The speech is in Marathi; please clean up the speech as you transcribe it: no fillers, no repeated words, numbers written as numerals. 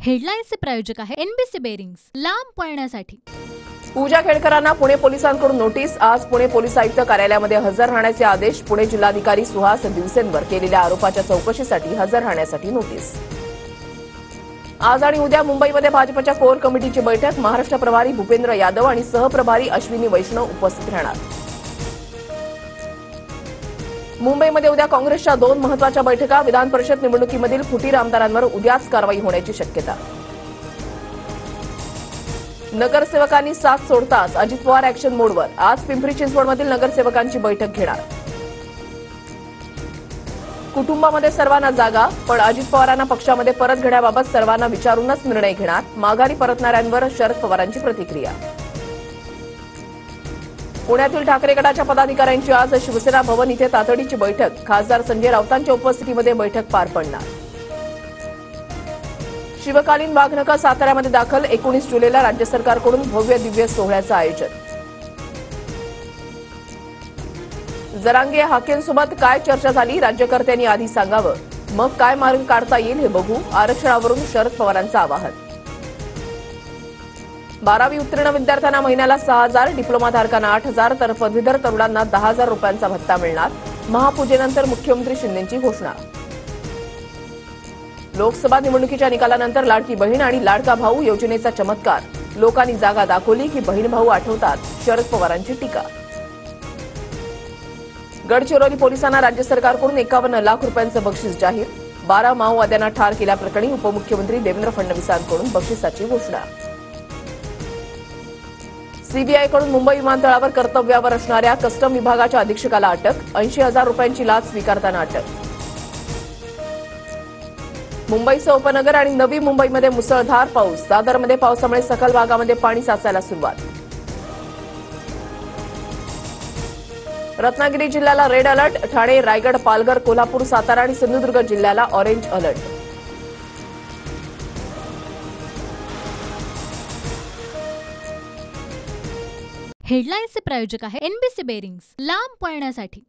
हेडलाईन्सचे प्रायोजक आहे एनबीसी बेरिंग्स, लांब पळण्यासाठी। पूजा खेडकरांना पुणे पोलिसांकडून नोटीस। आज पुणे पोलीस आयुक्त कार्यालयामध्ये हजर राहण्याचे आदेश। पुणे जिल्हाधिकारी सुहास दिवसेंवर केलेल्या आरोपाच्या चौकशीसाठी हजर राहण्यासाठी नोटीस। आज आणि उद्या मुंबईमध्ये भाजपच्या कोर कमिटीची बैठक। महाराष्ट्र प्रभारी भूपेंद्र यादव आणि सहप्रभारी अश्विनी वैष्णव उपस्थित राहणार। मुंबईमध्ये उद्या काँग्रेसच्या 2 महत्त्वाच्या बैठका। विधान परिषद निवडणुकीमधील फुटीर आमदारांवर उद्याच कारवाई होण्याची शक्यता। नगरसेवकांनी साथ सोडताच अजित पवार ऍक्शन मोडवर। आज पिंपरी चिंचवडमधील नगरसेवकांची बैठक घेणार। कुटुंबामध्ये सर्वांना जागा, पण अजित पवारांना पक्षामध्ये परत घेण्याबाबत सर्वांना विचारूनच निर्णय घेणार। माघारी परतणाऱ्यांवर शरद पवारांची प्रतिक्रिया। पुण्यातील ठाकरे गटाच्या पदाधिकाऱ्यांची आज शिवसेना भवन इथे तातडीची बैठक। खासदार संजय राऊतांच्या उपस्थितीमध्ये बैठक पार पडणार। शिवकालीन वाघनखं साताऱ्यामध्ये दाखल। 19 जुलैला राज्य सरकारकडून भव्य दिव्य सोहळ्याचं आयोजन। जरांगे हाकेंसोबत काय चर्चा झाली, राज्यकर्त्यांनी आधी सांगावं, मग काय मार्ग काढता येईल हे बघू। आरक्षणावरून शरद पवारांचं आवाहन। 12वी उत्तीर्ण विद्यार्थ्यांना महिन्याला 6,000, डिप्लोमाधारकांना 8,000 तर पदवीधर तरुणांना 10,000 रुपयांचा भत्ता मिळणार। महापूजेनंतर मुख्यमंत्री शिंदेंची घोषणा। लोकसभा निवडणुकीच्या निकालानंतर लाडकी बहीण आणि लाडका भाऊ योजनेचा चमत्कार। लोकांनी जागा दाखवली की बहीण भाऊ आठवतात, शरद पवारांची टीका। गडचिरोली पोलिसांना राज्य सरकारकडून 51 लाख रुपयांचं बक्षीस जाहीर। 12 माओवाद्यांना ठार केल्याप्रकरणी उपमुख्यमंत्री देवेंद्र फडणवीसांकडून बक्षिसाची घोषणा। सीबीआयकडून मुंबई विमानतळावर कर्तव्यावर असणाऱ्या कस्टम विभागाच्या अधीक्षकाला अटक। 80,000 रुपयांची लाच स्वीकारताना अटक। मुंबईसह उपनगर आणि नवी मुंबईमध्ये मुसळधार पाऊस। दादरमध्ये पावसामुळे सखल भागामध्ये पाणी साचायला सुरुवात। रत्नागिरी जिल्ह्याला रेड अलर्ट। ठाणे, रायगड, पालघर, कोल्हापूर, सातारा आणि सिंधुदुर्ग जिल्ह्याला ऑरेंज अलर्ट। हेडलाईन्सचे प्रायोजक आहे एनबीसी बेरिंग्स, लांब पळण्यासाठी।